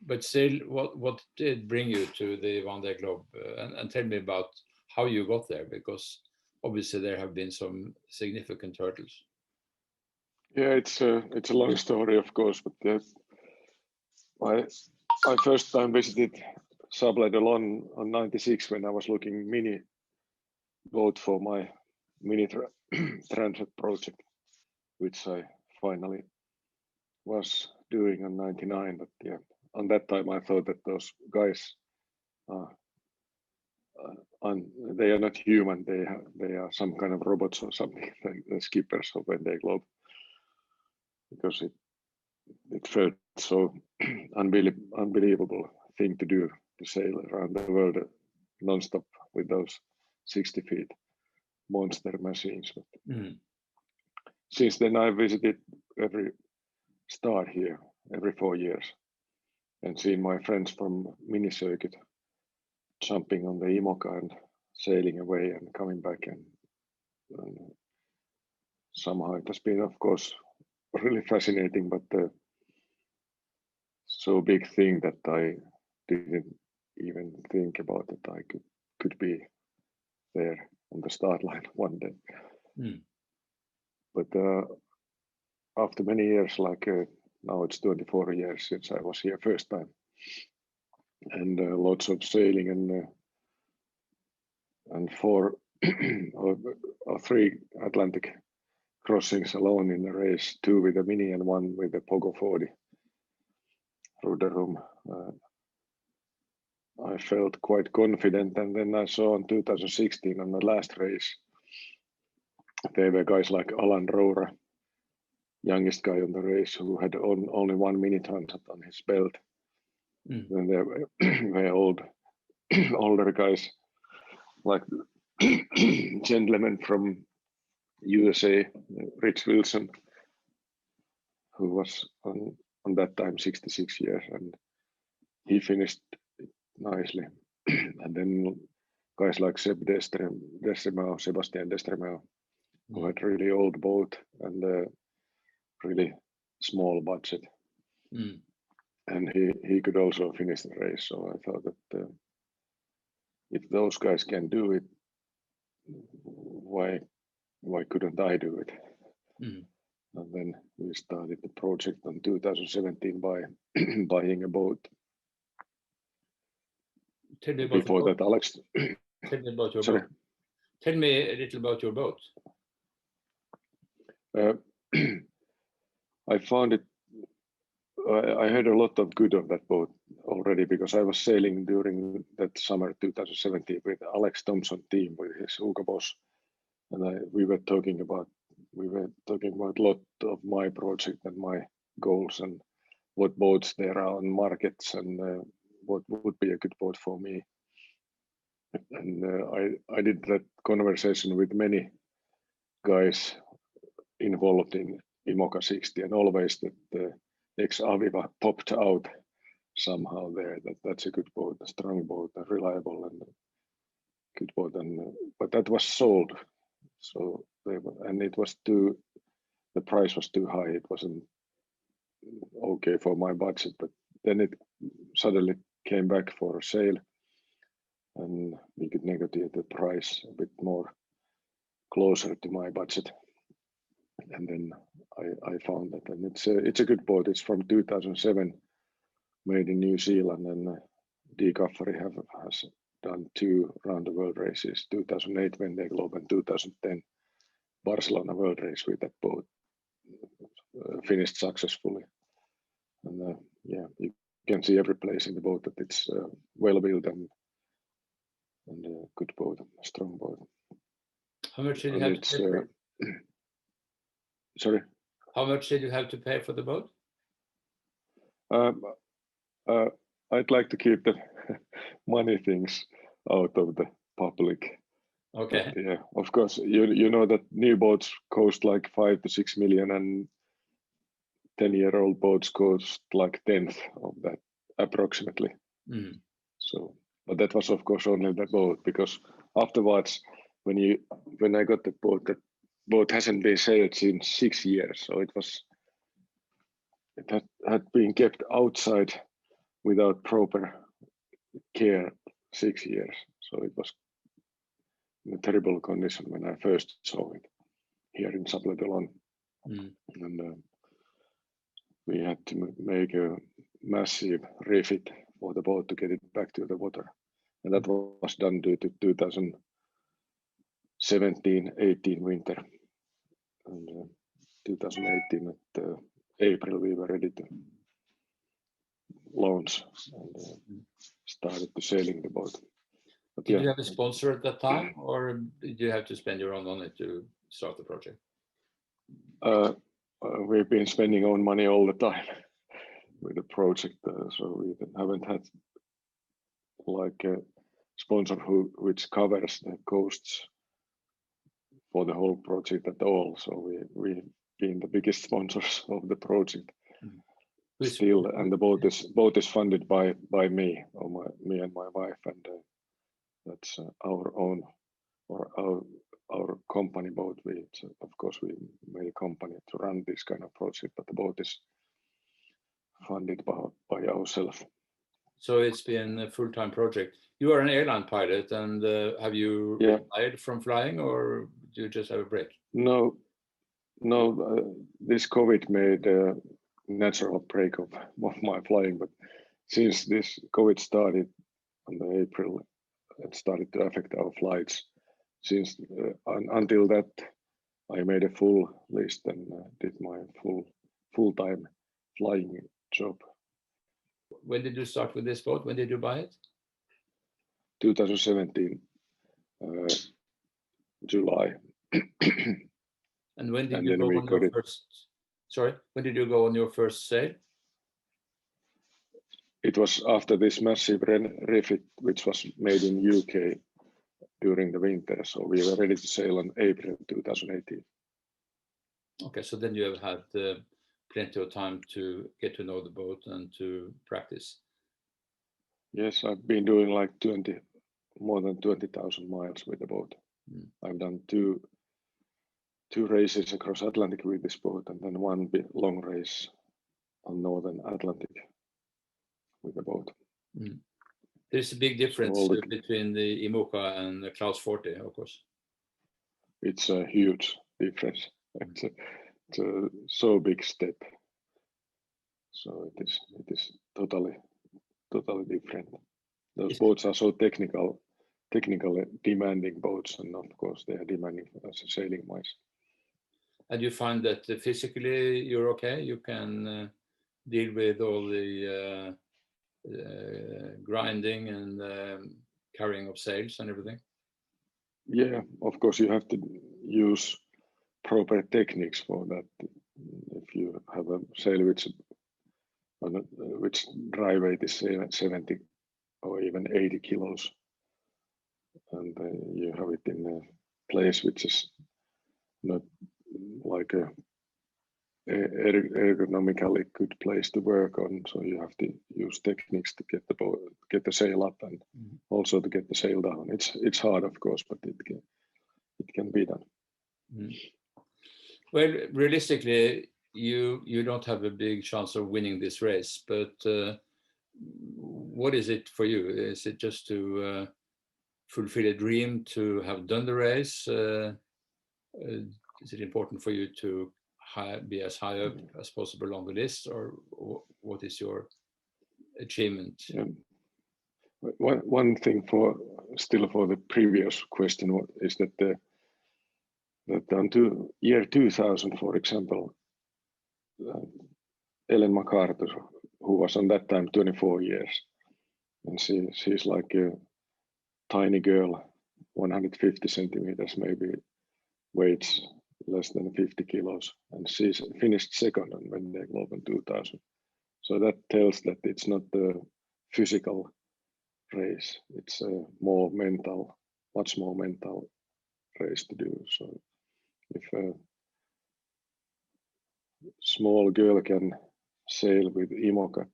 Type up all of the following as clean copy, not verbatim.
But still, what did bring you to the Vendee Globe? And tell me about how you got there, because obviously there have been some significant hurdles. Yeah, it's a long story, of course, but I first time visited Sable d'Olonne on '96 when I was looking mini boat for my mini transat project, which I finally was doing in '99. But yeah, on that time I thought that those guys they are not human. They are some kind of robots or something, like the skippers of Vendee Globe, because it felt so unbelievable thing to do, to sail around the world non-stop with those 60 feet monster machines. But since then I visited every start here every 4 years and seen my friends from mini circuit jumping on the IMOCA and sailing away and coming back, and somehow it has been, of course, really fascinating, but so big thing that I didn't even think about that I could be there on the start line one day. But after many years, like now it's 24 years since I was here first time, and lots of sailing and 4 or 3 Atlantic crossings alone in the race, 2 with a mini and 1 with a Pogo 40 through the room. I felt quite confident, and then I saw in 2016 on the last race, there were guys like Alan Roura, youngest guy on the race, who had only 1 mini transat on his belt. Then there were older guys like gentleman from USA, Rich Wilson, who was on that time 66 years, and he finished nicely. And then guys like Sebastian Destremau, who had really old boat and a really small budget. And he could also finish the race. So I thought that if those guys can do it, why couldn't I do it? And then we started the project in 2017 by buying a boat. Tell me about Before that, Alex. Tell me about your boat. Tell me a little about your boat. I found it. I heard a lot of good of that boat already, because I was sailing during that summer 2017 with Alex Thompson team with his Hugo Boss, and we were talking about a lot of my project and my goals and what boats there are on markets and what would be a good boat for me. And I did that conversation with many guys involved in IMOCA 60, and always that Ex Aviva popped out somehow there. That's a good boat, a strong boat, a reliable and good boat. And but that was sold, so it was the price was too high. It wasn't okay for my budget. But then it suddenly came back for sale, and we could negotiate the price a bit more closer to my budget. And then I found that, and it's a good boat. It's from 2007, made in New Zealand, and D. Gaffari has done 2 round the world races, 2008 Vendee Globe and 2010 Barcelona World Race with that boat. Finished successfully, and yeah, you can see every place in the boat that it's well built and a good boat, a strong boat. How much did you have to pay for it? Sorry? How much did you have to pay for the boat? I'd like to keep the money things out of the public. Okay. But, yeah, of course, you know that new boats cost like 5 to 6 million, and 10-year-old boats cost like 1/10 of that approximately. So, but that was of course only the boat, because afterwards, when I got the boat hasn't been sailed since 6 years, so it had been kept outside without proper care 6 years. So it was in a terrible condition when I first saw it here in Sapeletelon. And we had to make a massive refit for the boat to get it back to the water. And that was done due to 2017-18 winter. And 2018 at April, we were ready to launch and started to sailing the boat. But did you have a sponsor at that time, or did you have to spend your own money to start the project? We've been spending own money all the time with the project, so we haven't had like a sponsor which covers the costs for the whole project at all. So we've been the biggest sponsors of the project still, and the boat is funded by me, or me and my wife, and that's our own, or our company boat. Of course we made a company to run this kind of project, but the boat is funded by ourselves. So it's been a full-time project. You are an airline pilot, and have you retired from flying, or do you just have a break? No. This COVID made a natural break of my flying, but since this COVID started in April, it started to affect our flights. Since until that, I made a full list and did my full-time flying job. When did you start with this boat? When did you buy it? 2017, July. And when did you go on your first? Sorry, when did you go on your first sail? It was after this massive refit, which was made in UK during the winter. So we were ready to sail in April 2018. Okay, so then you have had plenty of time to get to know the boat and to practice. Yes, I've been doing like more than 20,000 miles with the boat. I've done two races across Atlantic with this boat, and then one big long race on Northern Atlantic with the boat. There's a big difference between the IMOCA and the Claus 40, of course. It's a huge difference. It's a so big step. So it is totally different. Those boats are so technically demanding boats, and of course they are demanding as a sailing wise. And you find that physically you're okay? You can deal with all the grinding and carrying of sails and everything? Yeah, of course you have to use proper techniques for that. If you have a sail which dry weight is 70 or even 80 kilos, and you have it in a place which is not like a ergonomically good place to work on, so you have to use techniques to get the sail up and also to get the sail down. It's hard, of course, but it can be done. Well, realistically, you don't have a big chance of winning this race, but what is it for you? Is it just to fulfill a dream to have done the race? Is it important for you to be as high up as possible on the list, or what is your achievement? One thing for the previous question is that until year 2000, for example, Ellen MacArthur, who was on that time 24 years, and she's like a tiny girl, 150 centimeters, maybe weighs less than 50 kilos, and she's finished second on Vendee Globe in 2000. So that tells that it's not a physical race, it's a much more mental race to do. So if a small girl can sail with IMOCA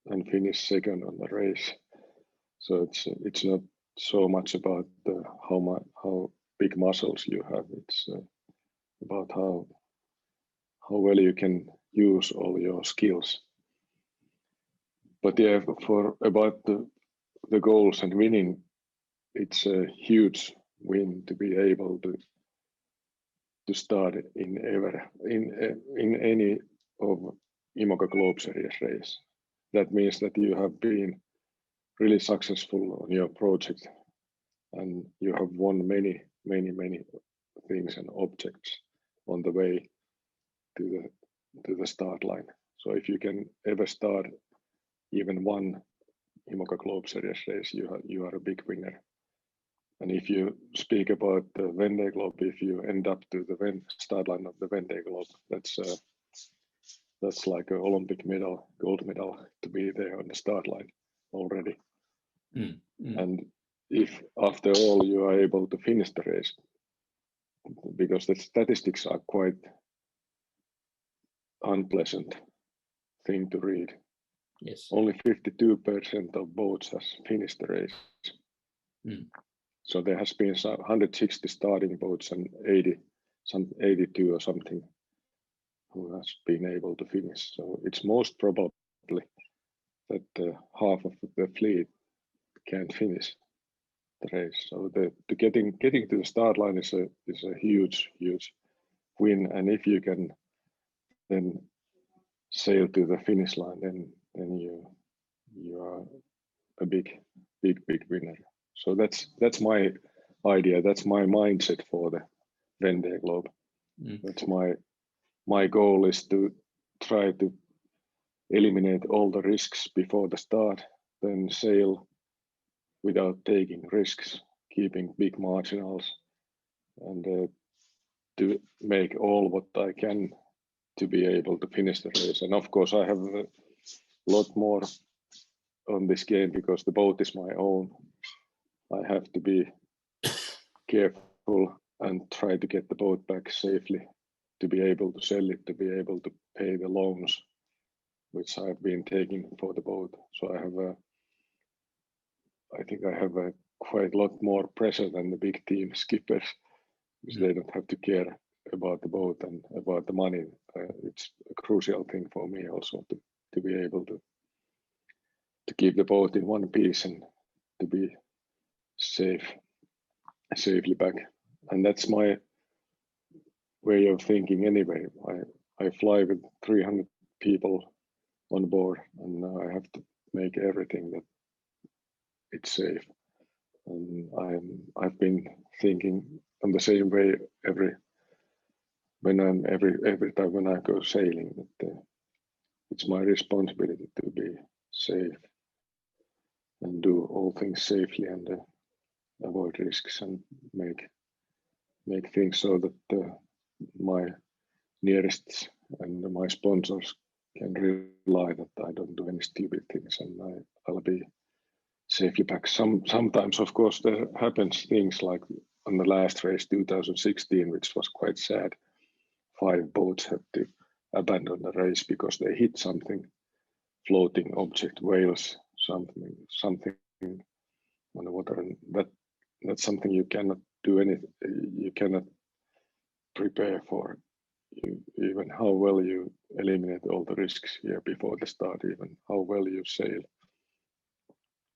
and finish second on the race, so it's not so much about how big muscles you have. It's about how well you can use all your skills. But yeah, for about the goals and winning, it's a huge win to be able to start in any of IMOCA Globe Series race. That means that you have been really successful on your project, and you have won many things and objects on the way to the start line. So if you can ever start even one IMOCA Globe Series race, you are a big winner. And if you speak about the Vendee Globe, if you end up to the start line of the Vendee Globe, that's like an Olympic medal, gold medal, to be there on the start line already. And if after all you are able to finish the race, because the statistics are quite unpleasant thing to read. Yes. Only 52% of boats has finished the race. So there has been 160 starting boats and 82 or something who has been able to finish. So it's most probably that half of the fleet can't finish the race. So the getting to the start line is a huge win. And if you can then sail to the finish line, then you are a big winner. So that's my idea. That's my mindset for the Vendee Globe. That's my goal is to try to eliminate all the risks before the start, then sail without taking risks, keeping big marginals, and to make all what I can to be able to finish the race. And of course, I have a lot more on this game because the boat is my own. I have to be careful and try to get the boat back safely, to be able to sell it, to be able to pay the loans which I've been taking for the boat. So I think I have a quite a lot more pressure than the big team skippers, because they don't have to care about the boat and about the money. It's a crucial thing for me also to be able to keep the boat in one piece and to be safely back. And that's my way of thinking anyway. I fly with 300 people on board, and I have to make everything that it's safe. And I've been thinking on the same way every time when I go sailing, that it's my responsibility to be safe and do all things safely and avoid risks and make things so that my nearest and my sponsors can rely that I don't do any stupid things and I'll be safely back. Sometimes, of course, there happens things like on the last race, 2016, which was quite sad. 5 boats had to abandon the race because they hit something, floating object, whales, something on the water, and that's something you cannot do anything. You cannot prepare for. Even how well you eliminate all the risks here before the start, even how well you sail.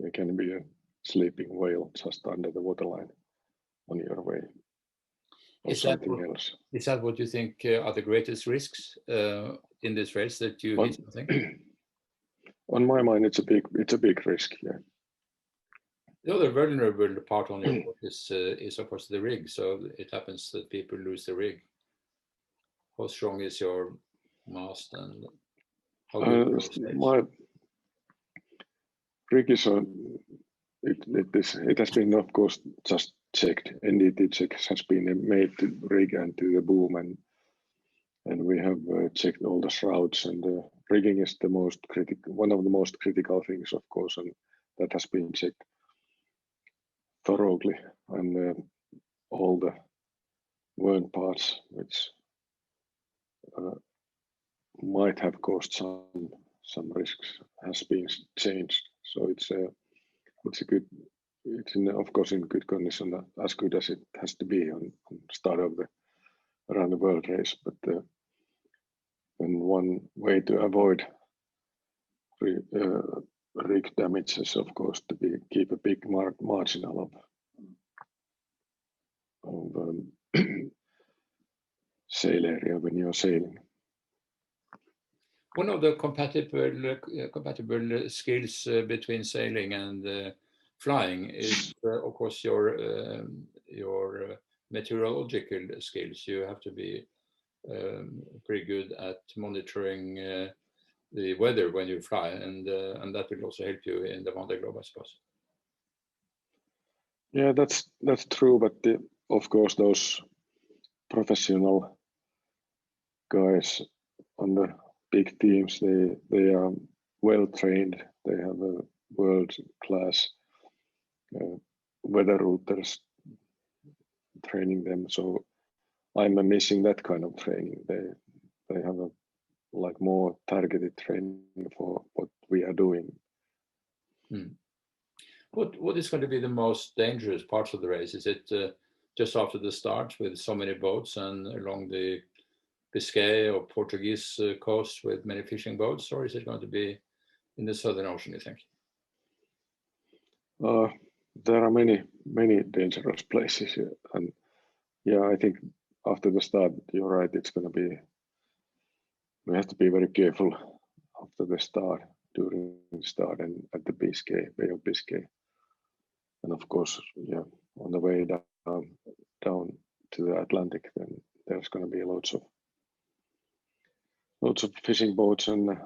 There can be a sleeping whale just under the waterline on your way, or something else. Is that what you think are the greatest risks in this race, that you hit something? On my mind, it's a big risk. Yeah. The other vulnerable part on your boat is of course the rig. So it happens that people lose the rig. How strong is your mast, and how good my rig is on. It has been, of course, just checked. NDT checks has been made to rig and to the boom, and we have checked all the shrouds, and the rigging is one of the most critical things, of course, and that has been checked thoroughly, and all the worn parts which might have caused some risks has been changed. So it's of course in good condition, as good as it has to be on start of the around the world race. But and one way to avoid rig damages, of course, to keep a big marginal of sail area when you're sailing. One of the compatible skills between sailing and flying is, of course, your meteorological skills. You have to be pretty good at monitoring the weather when you fly, and that will also help you in the Vendee Globe, I suppose. Yeah, that's true. But of course, those professional guys on the big teams, they are well trained. They have a world-class weather routers training them. So I'm missing that kind of training. They have a more targeted training for what we are doing. What is going to be the most dangerous parts of the race? Is it just after the start with so many boats and along the Biscay or Portuguese coast with many fishing boats, or is it going to be in the Southern Ocean, you think? There are many dangerous places here. And yeah, I think after the start, you're right, it's going to be, we have to be very careful after the start, during the start, and at the Biscay, Bay of Biscay. And of course, yeah, on the way down to the Atlantic, then there's going to be lots of fishing boats, and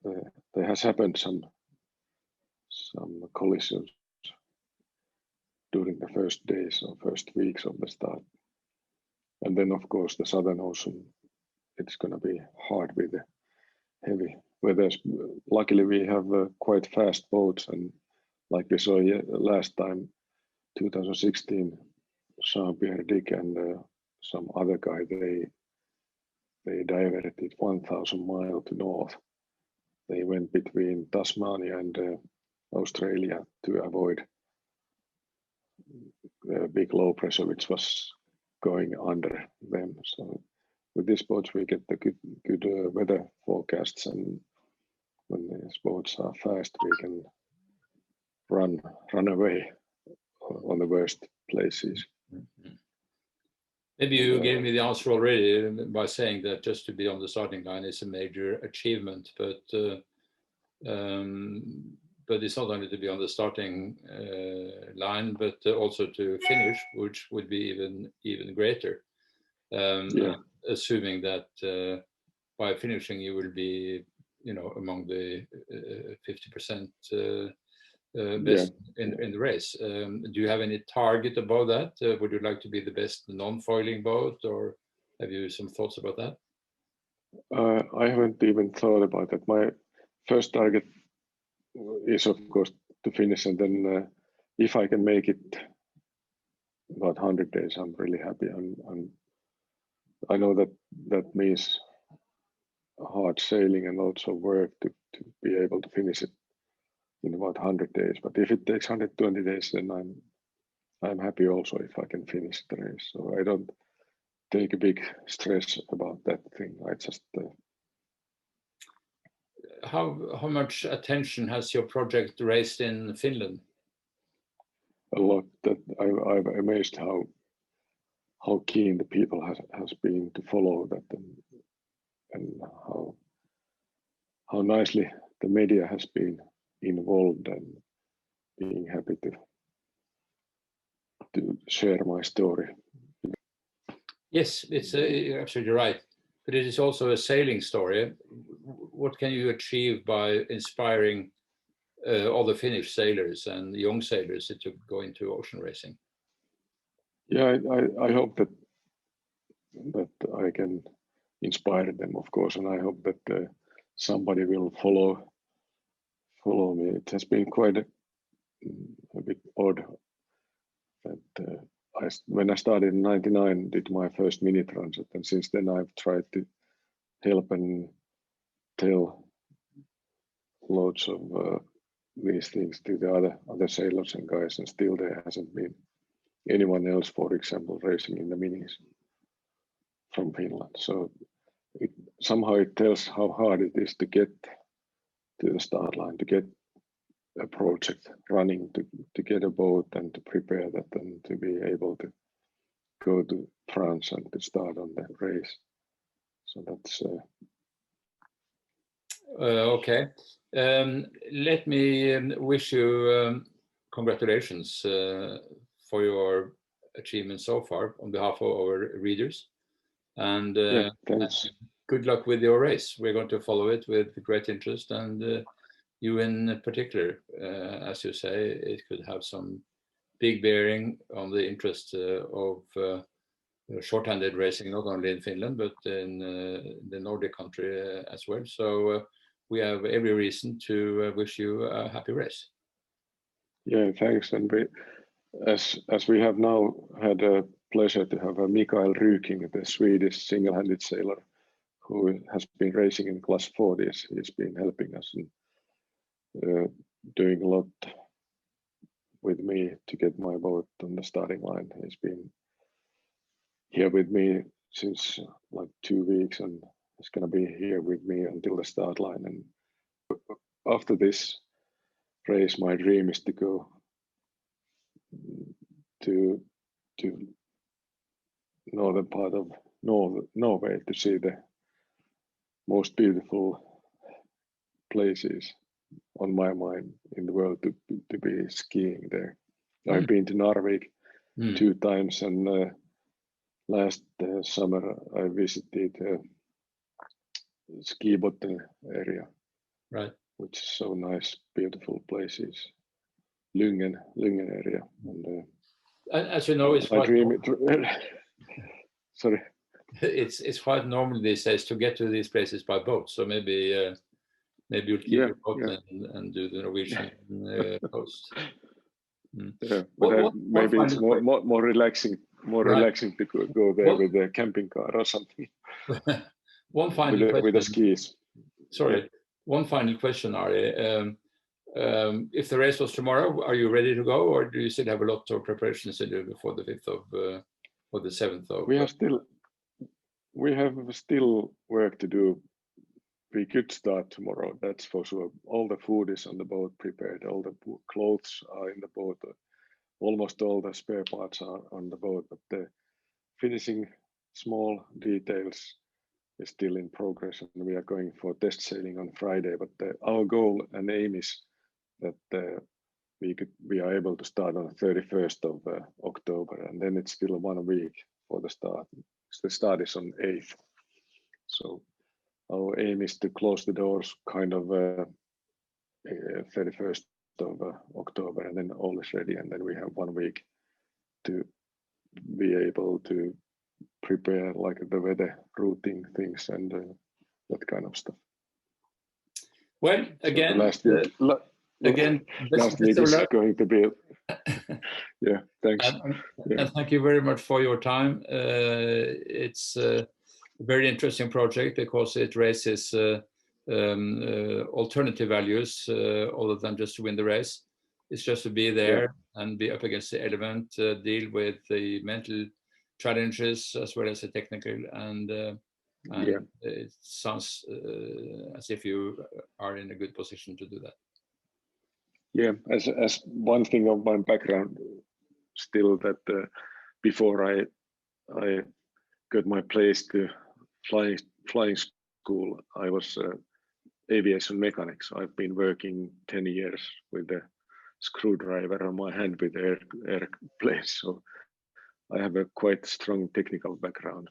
there has happened some collisions during the first days or first weeks of the start. And then of course the Southern Ocean, it's going to be hard with the heavy weather. Luckily we have quite fast boats, and like we saw last time, 2016, Jean-Pierre Dick and some other guy, they diverted 1,000 miles to north. They went between Tasmania and Australia to avoid the big low pressure which was going under them. So with these boats we get the good weather forecasts, and when these boats are fast we can run away on the worst places. Maybe you gave me the answer already by saying that just to be on the starting line is a major achievement, but it's not only to be on the starting line, but also to finish, which would be even greater. Assuming that by finishing you will be, among the 50% best in the race. Do you have any target above that? Would you like to be the best non-foiling boat, or have you some thoughts about that? I haven't even thought about that. My first target is of course to finish, and then if I can make it about 100 days, I'm really happy. And I know that means hard sailing and also work to be able to finish it in about 100 days. But if it takes 120 days, then I'm happy also if I can finish the race. So I don't take a big stress about that thing. I just How much attention has your project raised in Finland? A lot. That I'm amazed how keen the people has been to follow that, and how nicely the media has been involved and being happy to share my story. Yes, you're absolutely right. But it is also a sailing story. What can you achieve by inspiring all the Finnish sailors and young sailors to go into ocean racing? Yeah, I hope that I can inspire them, of course, and I hope that somebody will follow me. It has been quite a bit odd that when I started in '99, did my first mini transit, and since then I've tried to help and tell loads of these things to the other sailors and guys, and still there hasn't been anyone else, for example, racing in the minis from Finland. So somehow it tells how hard it is to get to the start line to get a project running, to get a boat and to prepare that and to be able to go to France and to start on the race. So that's okay. Let me wish you congratulations for your achievement so far on behalf of our readers, and thanks. Good luck with your race. We're going to follow it with great interest, and you in particular, as you say, it could have some big bearing on the interest of short-handed racing, not only in Finland but in the Nordic country as well. So we have every reason to wish you a happy race. Yeah, thanks. And as we have now had a pleasure to have Mikael Ryking, the Swedish single-handed sailor, who has been racing in class 40s. He's been helping us and doing a lot with me to get my boat on the starting line. He's been here with me since like 2 weeks, and he's going to be here with me until the start line. And after this race, my dream is to go to northern part of Norway to see the most beautiful places on my mind in the world to be skiing there. I've been to Narvik 2 times, and last summer I visited ski bottom area, right? Which is so nice, beautiful places. Lyngen area, and as you know, it's quite sorry. It's quite normal these days to get to these places by boat. So maybe you'll keep your boat and do the Norwegian coast. Yeah, but maybe it's more relaxing, relaxing to go there with a camping car or something. One final question. With the skis. Sorry, one final question, Ari. If the race was tomorrow, are you ready to go, or do you still have a lot of preparations to do before the 5th of or the 7th of? We have still work to do. We could start tomorrow, that's for sure. All the food is on the boat prepared, all the clothes are in the boat, almost all the spare parts are on the boat, but the finishing small details is still in progress, and we are going for test sailing on Friday. But our goal and aim is that we are able to start on the 31st of October, and then it's still 1 week for the start. The start is on 8th. So our aim is to close the doors kind of 31st of October, and then all is ready, and then we have 1 week to be able to prepare like the weather routing things and that kind of stuff. Well, again, last week is going to be yeah, thanks. And thank you very much for your time. It's a very interesting project because it raises alternative values other than just to win the race. It's just to be there and be up against the element, deal with the mental challenges as well as the technical, and it sounds as if you are in a good position to do that. Yeah, as one thing of my background still, that before I got my place to flying school, I was aviation mechanic. So I've been working 10 years with the screwdriver on my hand with airplanes. So I have a quite strong technical background.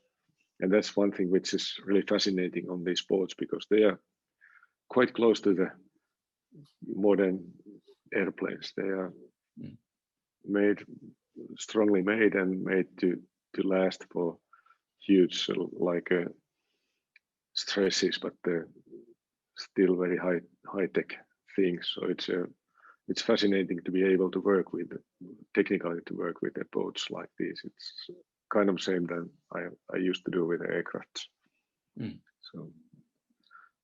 And that's one thing which is really fascinating on these boats, because they are quite close to the modern airplanes. They are strongly made and made to last for huge stresses, but they're still very high tech things. So it's fascinating to be able to work with technically to work with the boats like this. It's kind of same than I used to do with the aircrafts. So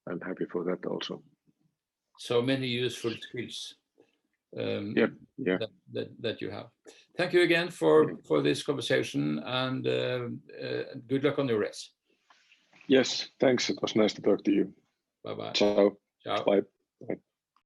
I'm happy for that also. So many useful skills that you have. Thank you again for this conversation, and good luck on your race. Yes, thanks. It was nice to talk to you. Bye-bye. Ciao. Ciao. Bye.